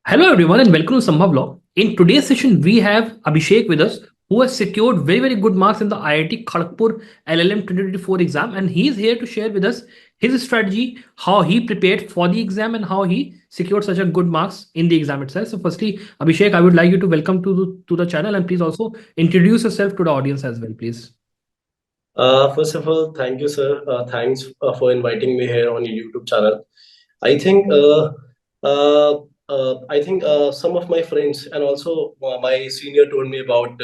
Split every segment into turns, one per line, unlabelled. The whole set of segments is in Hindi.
Hello everyone and welcome to Sambhav Law. In today's session, we have Abhishek with us, who has secured very good marks in the IIT Kharagpur LLM 2024 exam, and he is here to share with us his strategy, how he prepared for the exam, and how he secured such a good marks in the exam itself. So, firstly, Abhishek, I would like you to welcome to the channel, and please also introduce yourself to the audience as well, please.
First of all, thank you, sir. Thanks for inviting me here on your YouTube channel. I think some of my friends and also my senior told me about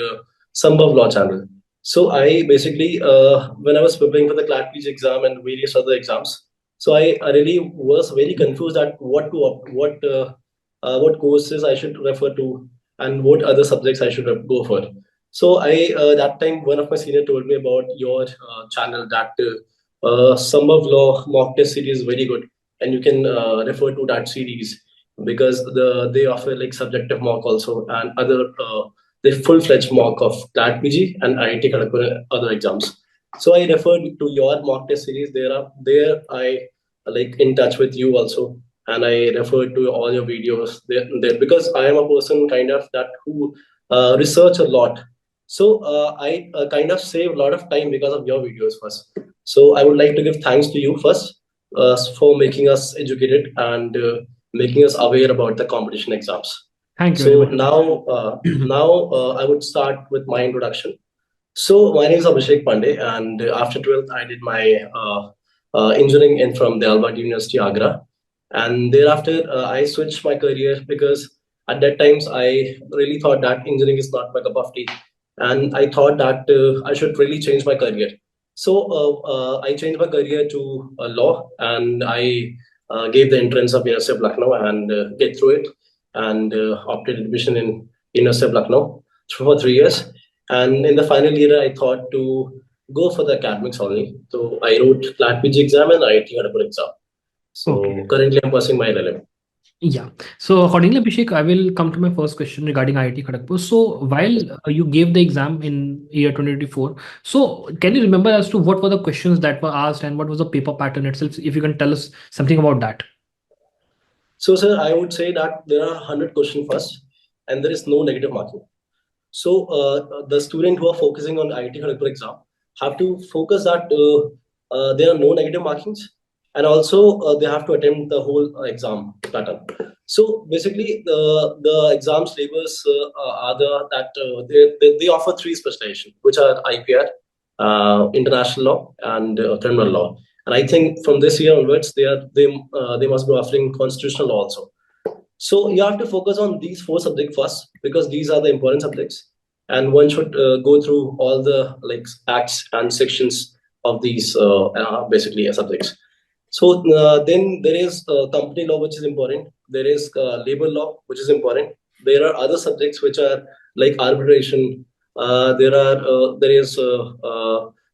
Sambhav Law channel. So I basically, when I was preparing for the CLAT PG exam and various other exams, so I really was very confused at what courses I should refer to and what other subjects I should go for. So I that time one of my senior told me about your channel that Sambhav Law mock test series is very good, and you can refer to that series because they offer like subjective mock also and other the full-fledged mock of CLAT PG and IIT Kharagpur and other exams. So I referred to your mock test series. There I like in touch with you also, and I referred to all your videos there because I am a person kind of that who research a lot. So I kind of save a lot of time because of your videos first. So I would like to give thanks to you first for making us educated and making us aware about the competition exams.
Thank you very
So
much.
now I would start with my introduction. So my name is Abhishek Pandey, and after 12th, I did my engineering in from the Albert University, Agra, and thereafter I switched my career because at that times I really thought that engineering is not my cup of tea, and I thought that I should really change my career. So I changed my career to law, and I gave the entrance of University of Lucknow and get through it, and opted admission in University of Lucknow for 3 years. And in the final year, I thought to go for the academics only. So I wrote CLAT PG exam and IIT Kharagpur exam.
Okay.
So currently, I'm pursuing my LLM.
Yeah. So accordingly, Abhishek, I will come to my first question regarding IIT Kharagpur. So while you gave the exam in year 2024, so can you remember as to what were the questions that were asked and what was the paper pattern itself? If you can tell us something about that.
So, sir, I would say that there are 100 questions first, and there is no negative marking. So, the student who are focusing on IIT Kharagpur exam have to focus that there are no negative markings, and also they have to attempt the whole exam pattern. So, basically, the exam syllabus are they offer three specialization, which are IPR, international law, and criminal law. And I think from this year onwards, they must be offering constitutional law also. So you have to focus on these four subjects first because these are the important subjects, and one should go through all the like acts and sections of these basically subjects. So then there is company law, which is important. There is labor law, which is important. There are other subjects which are like arbitration. There is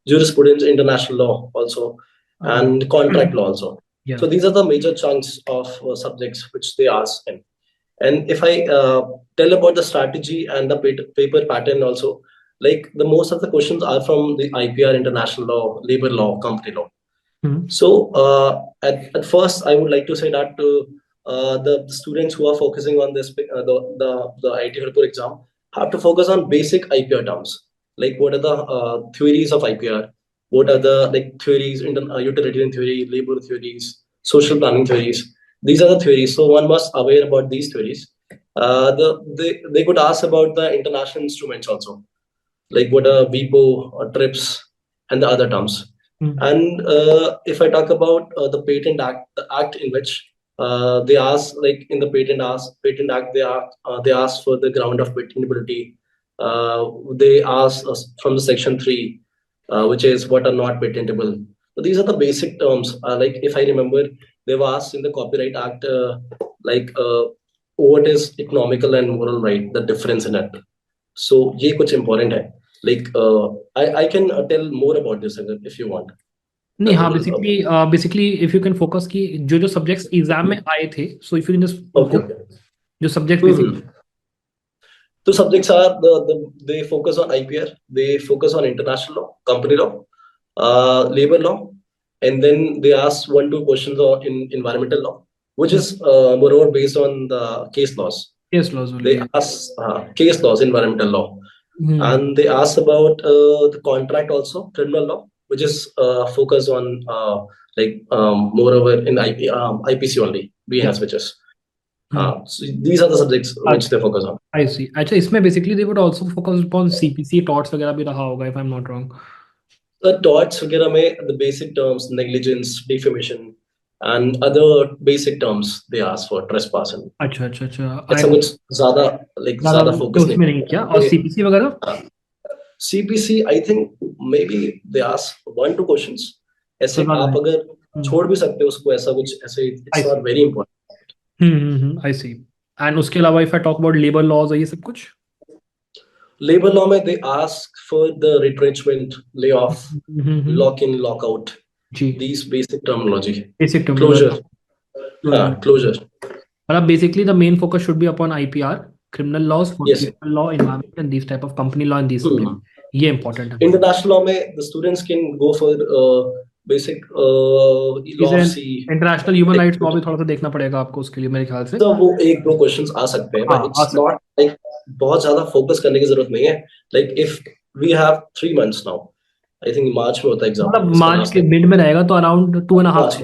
jurisprudence, international law also, and contract law also.
Yeah.
So these are the major chunks of subjects which they ask in. And if I tell about the strategy and the paper pattern also, like the most of the questions are from the IPR, international law, labor law, company law.
Mhm.
So at first, I would like to say that the students who are focusing on this the IIT Kharagpur exam have to focus on basic IPR terms, like what are the theories of IPR, what are the like theories, utilitarian theory, labor theories, social planning theories. These are the theories. So one must aware about these theories. They could ask about the international instruments also, like what are WIPO or TRIPS and the other terms.
Mhm.
And if I talk about the Patent Act, the act in which they ask, like in the Patent Act, they ask for the ground of patentability. They ask us from the Section 3, which is what are not patentable. So these are the basic terms. Like if I remember, they were asked in the Copyright Act, like what is economical and moral right, the difference in it. So ये कुछ important है. Like I can tell more about this if you want.
नहीं
That
हाँ
would be the problem.
Basically if you can focus कि जो सब्जेक्ट्स एग्जाम में आए थे so if you can just
Okay,
go
okay.
जो subject basic
Hmm. So subjects are they focus on IPR, they focus on international law, company law, labor law, and then they ask one two questions in environmental law. which is moreover based on the case laws.
Case laws only.
They ask case laws, environmental law,
Hmm.
and they ask about the contract also, criminal law, which is focused on moreover in IPC only, BNS, which is so these are the subjects which they focus on.
I see. अच्छा, इसमें basically they would also focus upon CPC, torts वगैरह भी रहा होगा, if I'm not wrong.
The torts वगैरह में the basic terms, negligence, defamation, and other basic terms they ask for, trespass and
अच्छा.
ऐसा कुछ ज़्यादा focus
उसमें नहीं किया. और CPC वगैरह?
CPC, I think maybe they ask 1-2 questions. ऐसे आप अगर छोड़ भी सकते हो उसको, ऐसा कुछ ऐसे, it's not very important.
I see. And उसके अलावा if I talk about labor laws और ये सब कुछ?
Labor law में they ask for the retrenchment, layoff, lock in, lock out. These basic terminology. Closure. Closure.
मतलब basically the main focus should be upon IPR, criminal laws, constitutional law, environment, and these type of company law and these subjects. ये important है.
International law में the students can go for basic law of sea.
International human rights law भी थोड़ा सा देखना पड़ेगा आपको उसके लिए मेरे ख्याल से.
तो वो 1-2 questions आ सकते हैं, but it's not like बहुत ज्यादा focus करने की जरूरत नहीं है. Like if we have 3 months now, I think मार्च में होता है एग्जाम.
मतलब मार्च के मिड में रहेगा तो अराउंड 2.5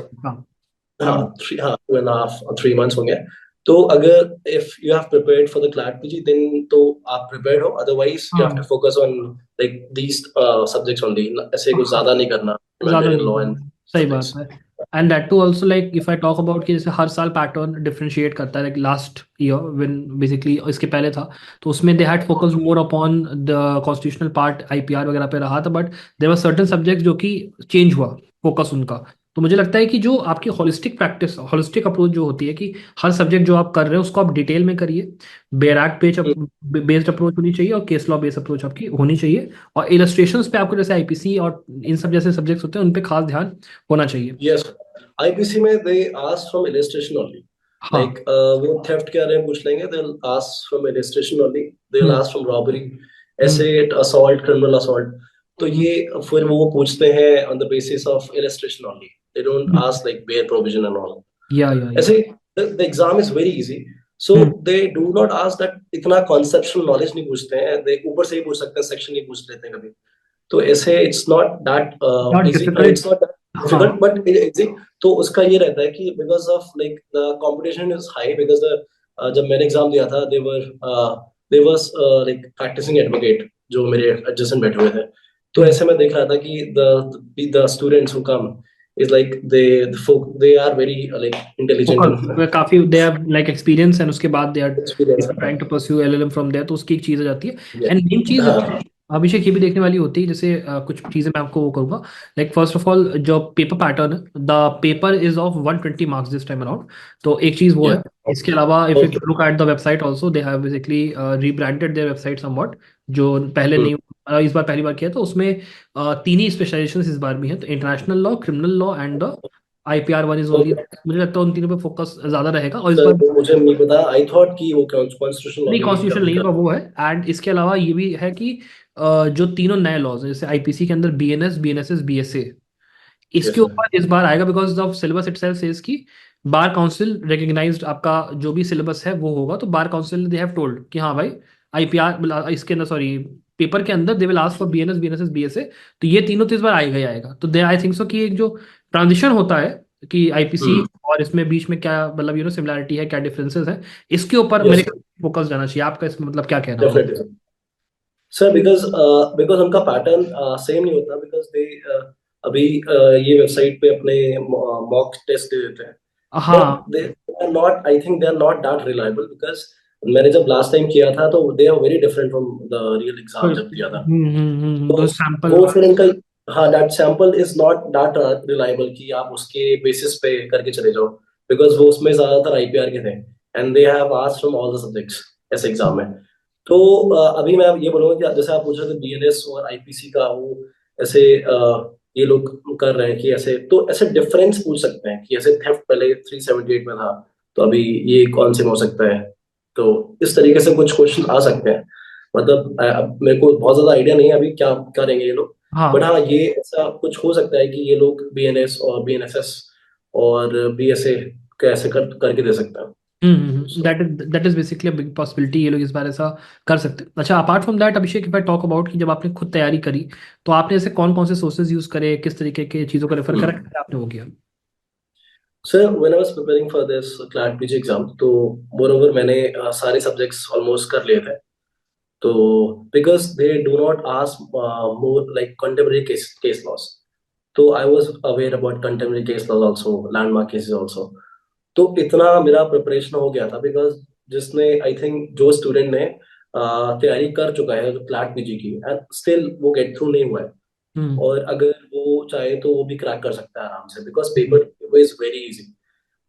2.5 or 3 months होंगे. तो अगर if you have prepared for the CLAT PG, then तो आप prepared हो. Otherwise you have to focus on like these subjects only. ऐसे कुछ ज्यादा नहीं करना. Law and
सही बात है. And that too also, like if I talk about कि जैसे हर साल पैटर्न डिफरेंशिएट करता है, like last year when basically इसके पहले था तो उसमें they had focused more upon the constitutional part, IPR वगैरह पे रहा था, but there were certain subjects जो कि चेंज हुआ फोकस उनका. तो मुझे लगता है कि जो आपकी होलिस्टिक प्रैक्टिस, होलिस्टिक अप्रोच जो होती है कि हर सब्जेक्ट जो आप कर रहे हो उसको आप डिटेल में करिए, बेराक बेस्ड अप्रोच होनी चाहिए और केस लॉ बेस्ड अप्रोच आपकी होनी चाहिए, और इलस्ट्रेशंस पे आपको जैसे आईपीसी और इन सब जैसे सब्जेक्ट्स होते हैं उन पे खास ध्यान होना चाहिए.
यस, आईपीसी में they ask from illustration only. Like वो थेफ्ट क्या रहे पूछ लेंगे, they will ask from illustration only, they will ask from robbery, asset, assault, criminal assault. तो ये फिर वो पूछते हैं on the basis of illustration only. They don't ask like bare provision and all.
Yeah.
ऐसे the exam is very easy, so they do not ask that इतना conceptual knowledge नहीं पूछते हैं. they ऊपर से ही पूछ सकते हैं, section ही पूछ लेते हैं कभी. तो ऐसे it's not that easy, it's not that difficult, but easy. तो उसका ये रहता है कि because of like the competition is high, because the जब मैंने exam दिया था they was like practicing advocate जो मेरे adjacent बैठे हुए थे. तो ऐसे में देख रहा था कि the students who come is like they are very like intelligent,
काफी they have like experience, and उसके बाद they are trying to pursue LLM from there. तो उसकी एक चीज आ जाती है. and मेन चीज अभिषेक ये भी देखने वाली होती है, जैसे कुछ चीजें मैं आपको वो करूंगा. लाइक फर्स्ट ऑफ ऑल जो पेपर पैटर्न है, the paper is of 120 marks this time around. तो एक चीज वो है. इसके अलावा if you look at the website also, they have basically rebranded their website somewhat, जो पहले नहीं, इस बार पहली बार किया. तो उसमें 3 ही स्पेशलाइजेशंस इस बार भी हैं. तो international law, criminal law and the IPR 1 is only. मुझे लगता है उन तीनों पे फोकस ज्यादा रहेगा. और इस बार
मुझे नहीं पता, आई थॉट कि वो कॉन्स्टिट्यूशन
नहीं, कॉन्स्टिट्यूशन नहीं है, वो है. एंड इसके अलावा ये भी है कि जो तीनों नए लॉज हैं, जैसे आईपीसी के अंदर BNS, BNSS, BSA, इसके ऊपर इस बार आएगा because of syllabus itself says कि बार काउंसिल रिकग्नाइज्ड आपका जो भी सिलेबस है वो होगा. तो bar council they have told कि हाँ भाई IPR इसके अंदर, सॉरी, पेपर के अंदर they will ask for BNS, BNSS, BSA. तो ये तीनों तो इस बार आएगा ही आएगा. तो दे आई थिंक सो कि एक जो ट्रांजिशन होता है कि आईपीसी और इसमें बीच में क्या मतलब सिमिलैरिटी है, क्या डिफरेंसेस है, इसके ऊपर मेरे फोकस जाना चाहिए. आपका इसमें मतलब क्या कहना है?
सर बिकॉज उनका पैटर्न सेम नहीं होता, बिकॉज दे अभी ये वेबसाइट पे अपने मॉक टेस्ट दे देते हैं. हाँ, they are not, I think they are not that reliable, because मैंने जब लास्ट टाइम किया था तो they are very different from the real exam जब दिया था.
तो सैंपल
वो फिर इनका, हाँ, that sample is not that reliable कि आप उसके बेसिस पे करके चले जाओ, बिकॉज वो उसमें ज्यादातर IPR के थे and they have asked from all the subjects ऐसे एग्जाम में. तो अभी मैं ये बोलूंगा कि जैसे आप पूछ रहे थे BNS और IPC का, वो ऐसे ये लोग कर रहे हैं कि ऐसे, तो ऐसे डिफरेंस पूछ सकते हैं कि ऐसे थेफ्ट पहले 378 में था तो अभी ये कौन से में हो सकता है. तो इस तरीके से कुछ क्वेश्चन आ सकते हैं. मतलब मेरे को बहुत ज्यादा आइडिया नहीं है अभी क्या करेंगे ये लोग. बट हाँ, ये ऐसा कुछ हो सकता है कि ये लोग BNS और BNSS और BSA कैसे करके दे सकते हैं। So,
that is basically big possibility, ये लोग इस बार ऐसा कर सकते हैं। अच्छा, apart from that Abhishek, if I talk about कि जब आपने खुद तैयारी करी तो आपने ऐसे कौन कौन से सोर्सेज यूज करे, किस तरीके के चीज़ों को रेफर करा, कैसे आपने वो किया?
Sir when I was preparing for this CLAT PG exam, तो मोर मैंने सारे सब्जेक्ट्स ऑलमोस्ट कर लिए थे। तो because they do not ask more like contemporary case laws, तो I was aware about contemporary case laws also, landmark cases also. तो इतना मेरा प्रिपरेशन हो गया था, बिकॉज जिसने आई थिंक जो स्टूडेंट ने तैयारी कर चुका है क्लैट पीजी की, एंड स्टिल वो गेट थ्रू नहीं हुआ है,
हम्म।
और अगर वो चाहे तो वो भी क्रैक कर सकता है आराम से, because paper is very easy.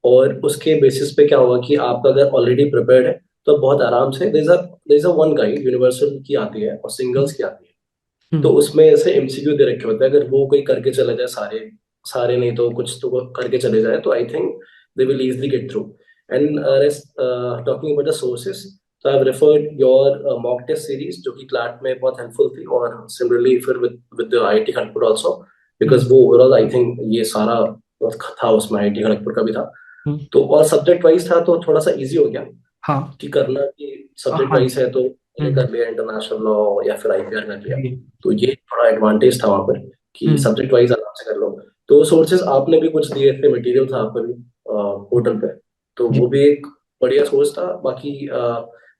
और उसके बेसिस पे क्या होगा कि आप अगर ऑलरेडी प्रिपेयर्ड है तो बहुत आराम से there is a one guide universal की आती है और सिंगल्स की आती है। तो
हम्म।
उसमें ऐसे एमसीक्यू दे रखे होते हैं, अगर वो कोई करके चले जाए सारे सारे नहीं तो कुछ तो करके चले जाए, तो आई think they will easily get through. And talking about the sources, so I've referred your mock test series जो कि क्लाट में बहुत हेल्पफुल थी, और सिमिलरली फिर with the IIT Kharagpur also, because
hmm.
वो ओवरऑल आई थिंक ये सारा था उसमें, आईआईटी खड़गपुर का भी था।
हम्म।
तो और सब्जेक्ट वाइज था तो थोड़ा सा इजी हो गया
हाँ।
कि करना, कि सब्जेक्ट
हाँ।
वाइज है तो मैंने
हम्म।
कर लिया इंटरनेशनल लॉ या फिर आईपीआर कर लिया।
जी।
तो ये थोड़ा एडवांटेज था वहां पर कि
हम्म।
सब्जेक्ट वाइज आराम से कर लो। तो सोर्सेज आपने भी कुछ दिए थे, मटेरियल था आपका भी पोर्टल पे, तो
जी।
वो भी एक बढ़िया सोर्स था। बाकी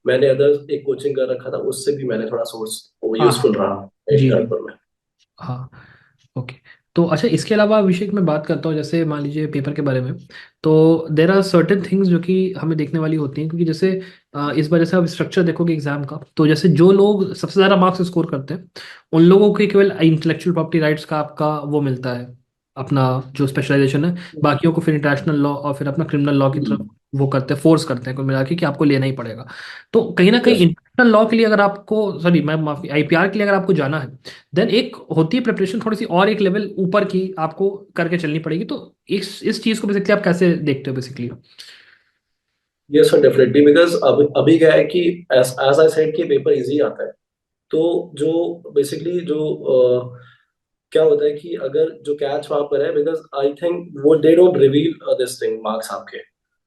मैंने अदर एक कोचिंग कर रखा था, उससे भी मैंने थोड़ा सोर्स वो
हाँ।
यूजफुल
हाँ।
रहा
जी।
आईटी
जी।
खड़गपुर में।
हाँ। ओके। तो अच्छा, इसके अलावा अभिषेक मैं बात करता हूँ, जैसे मान लीजिए पेपर के बारे में, तो देर आर सर्टेन थिंग्स जो कि हमें देखने वाली होती हैं, क्योंकि जैसे इस बार जैसे आप स्ट्रक्चर देखोगे एग्जाम का, तो जैसे जो लोग सबसे ज़्यादा मार्क्स स्कोर करते हैं उन लोगों को केवल इंटेलेक्चुअल प्रॉपर्टी राइट्स का आपका वो मिलता है, अपना जो स्पेशलाइजेशन है। बाकियों को फिर इंटरनेशनल लॉ और फिर अपना क्रिमिनल लॉ की तरफ वो करते हैं, फोर्स करते हैं कुल मिला के कि आपको लेना ही पड़ेगा। तो कहीं ना कहीं
यस।
इंटरनेशनल लॉ के लिए अगर आपको, सॉरी मैं माफी, आईपीआर के लिए अगर आपको जाना है, देन एक होती है प्रिपरेशन थोड़ी सी और एक लेवल ऊपर की आपको करके चलनी पड़ेगी। तो इस चीज को बेसिकली आप कैसे देखते हो basically?
Yes sir, definitely, because अभी अभी क्या है कि एज एज आई सेड कि पेपर इजी आता है। तो जो बेसिकली जो क्या होता है कि अगर जो कैच वहां पर है, बिकॉज आई थिंक वो they don't reveal this thing marks आपके,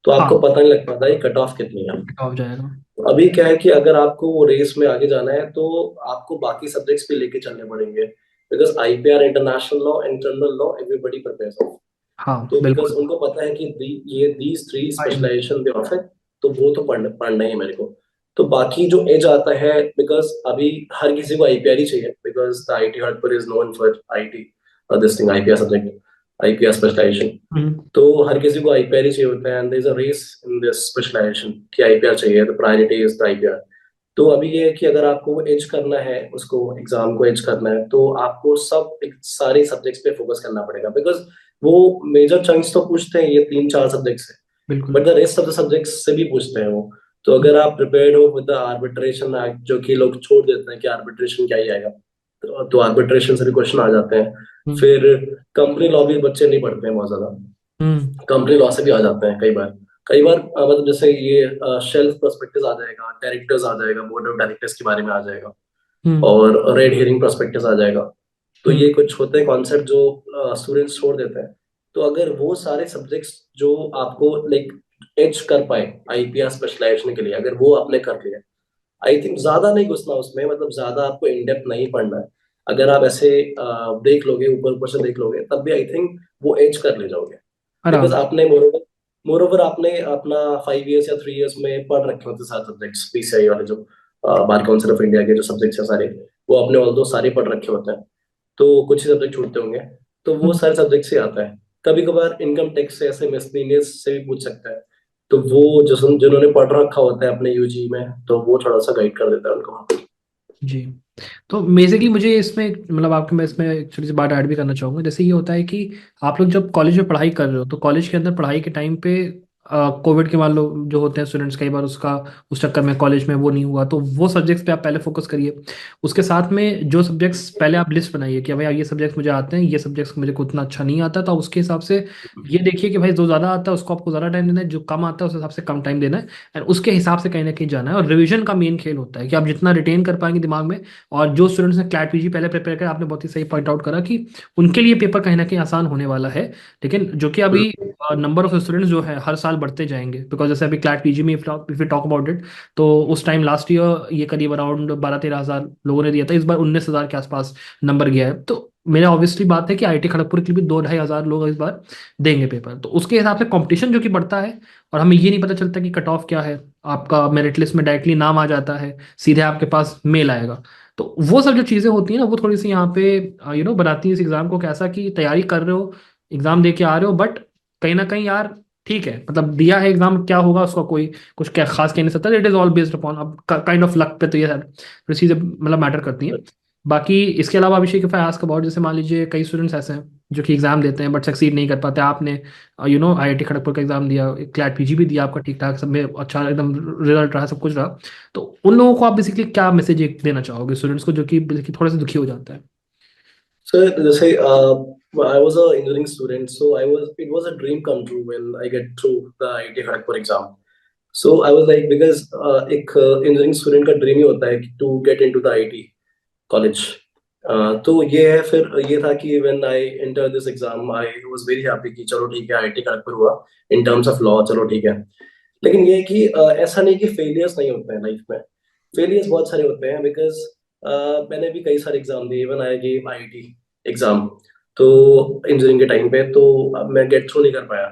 तो आपको
हाँ,
पता नहीं लग पाता है कट ऑफ कितनी है।
ऑफ जाएगा।
अभी क्या है कि अगर आपको वो रेस में आगे जाना है तो आपको बाकी सब्जेक्ट्स भी लेके चलने पड़ेंगे, because IPR, international law, internal law, everybody prepares of.
हाँ,
तो बिकॉज
बिल्कुल।
उनको पता है कि ये दीज थ्री
हाँ जी।
स्पेशलाइजेशन दे ऑफर, तो वो तो पढ़ना ही है मेरे को। तो बाकी जो एज आता है, बिकॉज अभी हर किसी को आईपीआर ही चाहिए, because the IT Kharagpur is known for IT, this thing IPR subject, IPR specialization.
Hmm.
तो हर किसी को आईपीआर ही चाहिए होता है, and there is a race in this specialization कि आईपीआर चाहिए, तो प्रायोरिटी इज द आईपीआर। तो अभी ये है कि अगर आपको एज करना है, उसको एग्जाम को एज करना है, तो आपको सारे सब्जेक्ट्स पे फोकस करना पड़ेगा, बिकॉज वो मेजर चंक्स तो पूछते हैं ये 3-4 सब्जेक्ट से,
बिल्कुल।
But the rest of the subjects से भी पूछते हैं वो। तो अगर आप प्रिपेयर्ड हो विद द आर्बिट्रेशन एक्ट, जो कि लोग छोड़ देते हैं कि आर्बिट्रेशन क्या ही आएगा, तो आर्बिट्रेशन से भी क्वेश्चन आ जाते हैं।
हम्म।
फिर कंपनी लॉ भी बच्चे नहीं पढ़ते हैं बहुत ज्यादा,
हम्म।
कंपनी लॉ से भी आ जाते हैं कई बार। कई बार मतलब जैसे ये शेल्फ प्रोस्पेक्टस आ जाएगा, डायरेक्टर्स आ जाएगा, बोर्ड ऑफ डायरेक्टर्स के बारे में आ जाएगा,
हम्म।
और रेड हियरिंग प्रोस्पेक्टस आ जाएगा। तो
हम्म।
ये कुछ होते हैं कॉन्सेप्ट जो स्टूडेंट्स छोड़ देते हैं। तो अगर वो सारे सब्जेक्ट्स जो आपको लाइक एज कर पाए आईपीआर स्पेशलाइजेशन के लिए, अगर वो आपने कर लिया, आई थिंक ज्यादा नहीं घुसना उसमें, मतलब ज्यादा आपको इन डेप्थ नहीं पढ़ना है। अगर आप ऐसे देख लोगे, ऊपर ऊपर से देख लोगे, तब भी आई थिंक वो एज कर ले जाओगे, बिकॉज
आराम से।
आपने मोरोवर मोरोवर आपने अपना 5 इयर्स या 3 इयर्स में पढ़ रखे होते सारे सब्जेक्ट्स, पीसीआई वाले जो बार काउंसिल ऑफ इंडिया के जो सब्जेक्ट्स हैं सारे, वो आपने ऑल दो सारे पढ़ रखे होते हैं। तो कुछ ही सब्जेक्ट छूटते होंगे, तो वो
हम्म।
सारे सब्जेक्ट से आता है। कभी कभार इनकम टैक्स से, ऐसे मिसलेनियस से भी पूछ सकता है। तो वो जो जिन्होंने पढ़ रखा होता है अपने यूजी में, तो वो थोड़ा सा गाइड कर देता है उनको।
जी। तो बेसिकली मुझे इसमें मतलब आपके, मैं इसमें एक छोटी सी बात ऐड भी करना चाहूँगा। जैसे ये होता है कि आप लोग जब कॉलेज में पढ़ाई कर रहे हो तो कॉलेज के अंदर पढ़ाई के टाइम पे कोविड के मान लो जो होते हैं स्टूडेंट्स, कई बार उसका उस चक्कर में कॉलेज में वो नहीं हुआ, तो वो सब्जेक्ट्स पे आप पहले फोकस करिए। उसके साथ में जो सब्जेक्ट्स पहले आप लिस्ट बनाइए कि भाई ये सब्जेक्ट्स मुझे आते हैं, ये सब्जेक्ट्स मुझे को उतना अच्छा नहीं आता, तो आप उसके हिसाब से ये देखिए कि भाई जो ज़्यादा आता है उसको आपको ज़्यादा टाइम देना है, जो कम आता है उस हिसाब से कम टाइम देना है, एंड उसके हिसाब से कहीं ना कहीं जाना है। और रिवीजन का मेन खेल होता है कि आप जितना रिटेन कर पाएंगे दिमाग में। और जो स्टूडेंट्स ने क्लैट पीजी पहले प्रिपेयर किया, आपने बहुत ही सही पॉइंट आउट करा कि उनके लिए पेपर कहीं ना कहीं आसान होने वाला है। लेकिन जो कि अभी नंबर ऑफ स्टूडेंट्स जो है हर साल बढ़ते जाएंगे, बिकॉज जैसे अभी क्लैट पीजी में if you talk about it, तो उस टाइम लास्ट ईयर ये करीब अराउंड 12-13 हज़ार लोगों ने दिया था, इस बार 19 हज़ार के आसपास नंबर गया है। तो मेरा ऑब्वियसली बात है कि आईटी खड़गपुर के लिए भी 2-2.5 हज़ार लोग इस बार देंगे पेपर, तो उसके हिसाब से कंपटीशन जो कि बढ़ता है। और हमें ये नहीं पता चलता कि कट ऑफ क्या है, आपका मेरिट लिस्ट में डायरेक्टली नाम आ जाता है, सीधे आपके पास मेल आएगा। तो वो सब जो चीज़ें होती हैं ना, वो थोड़ी सी यहाँ पे बनाती है इस एग्जाम को कैसा कि तैयारी कर रहे हो, एग्जाम दे के आ रहे हो, बट कहीं ना कहीं यार ठीक है, मतलब दिया है एग्जाम, क्या होगा उसका कोई कुछ क्या खास कह नहीं सकता, it is all based upon अब काइंड ऑफ लक पे, तो ये सारी चीज़ें मतलब मैटर करती हैं। बाकी इसके अलावा अभिषेक, इफ आई आस्क अबाउट, जैसे मान लीजिए कई स्टूडेंट्स ऐसे हैं जो कि एग्जाम देते हैं बट सक्सीड नहीं कर पाते, आपने आईआईटी खड़गपुर का एग्जाम दिया, क्लैट पीजी भी दिया आपका ठीक ठाक, सब में अच्छा एकदम रिजल्ट रहा, सब कुछ रहा, तो उन लोगों को आप बेसिकली क्या मैसेज एक देना चाहोगे स्टूडेंट्स को जो कि basically थोड़े से दुखी हो जाता है?
So say I was a engineering student, so I was it was a dream come true when I get through the IIT Kharagpur exam. So I was like because एक engineering student का dream ही होता है to get into the IIT college. तो ये है फिर ये था कि when I entered this exam I was very happy कि चलो ठीक है IIT खड़गपुर हुआ in terms of law, चलो ठीक है। लेकिन ये है कि ऐसा नहीं कि फेलियर्स नहीं होते हैं लाइफ में, फेलियर्स बहुत सारे होते हैं बिकॉज मैंने भी कई सारे एग्जाम दिए, even I gave IIT exam तो इंजीनियरिंग के टाइम पे, तो अब मैं गेट थ्रू नहीं कर पाया।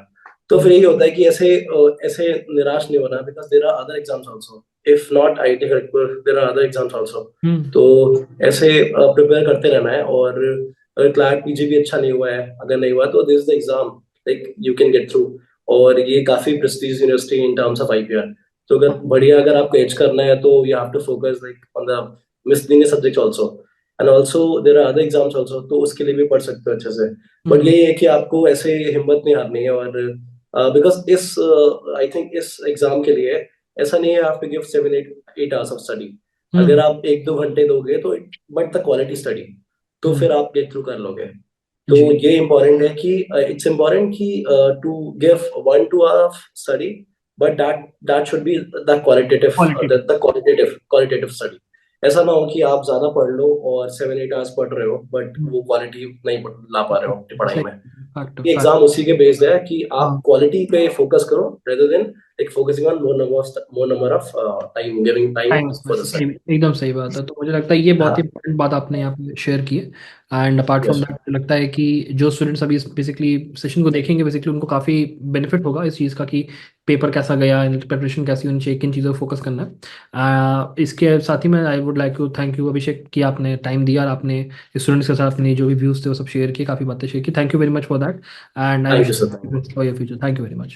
तो फिर यही होता है कि ऐसे निराश नहीं होना, because there are other exams also, if not IIT Kharagpur there are other exams also.
Hmm.
तो ऐसे प्रिपेयर करते रहना है, और अगर क्लैट पीजी भी अच्छा नहीं हुआ है, अगर नहीं हुआ तो this is the exam, like you can get through. और ये काफी prestige university in terms of IPR. तो अगर बढ़िया अगर आपको एज करना है तो you have to focus like on the miscellaneous subject also, and also there are other exams also, तो उसके लिए भी पढ़ सकते हो अच्छे से। बट यही है कि आपको ऐसे हिम्मत नहीं हारनी है, और बिकॉज इस आई थिंक इस एग्जाम के लिए ऐसा नहीं है आप गिव 7-8 आवर्स ऑफ स्टडी। अगर
हम्म।
आप 1-2 घंटे दोगे तो बट द क्वालिटी स्टडी, तो
हम्म।
फिर आप गेट थ्रू कर लोगे। तो
जी।
ये इम्पोर्टेंट है कि इट्स इम्पोर्टेंट कि to give 1-2 hour of study, but that should be the qualitative
quality.
the qualitative study। ऐसा ना हो कि आप ज्यादा पढ़ लो और 7-8 hours पढ़ रहे हो बट वो क्वालिटी नहीं ला पा रहे हो अपनी पढ़ाई
सही।
में।
फैक्ट
ये
फैक्ट।
एग्जाम उसी के बेस्ड है कि आप
हाँ।
क्वालिटी पे फोकस करो rather than like focusing on more number of time, giving time
time
for the
सही,
study।
एकदम सही बात है। तो मुझे लगता है ये बहुत ही
हाँ।
इंपॉर्टेंट बात आपने यहाँ पे शेयर की है। And apart from
yes.
That मुझे लगता है कि जो स्टूडेंट्स अभी इस बेसिकली सेशन को देखेंगे, बेसिकली उनको काफ़ी बेनिफिट होगा इस चीज़ का कि पेपर कैसा गया, प्रिपरेशन कैसी होनी चाहिए, किन चीज़ों पर फोकस करना है। इसके साथ ही मैं I would like to thank you Abhishek कि आपने टाइम दिया और आपने स्टूडेंट्स के साथ अपने जो भी व्यूज़ थे वो सब शेयर किए, काफ़ी बातें शेयर की। Thank you very much for that, and I
thank
wish
you sir.
For your future. Thank you very much.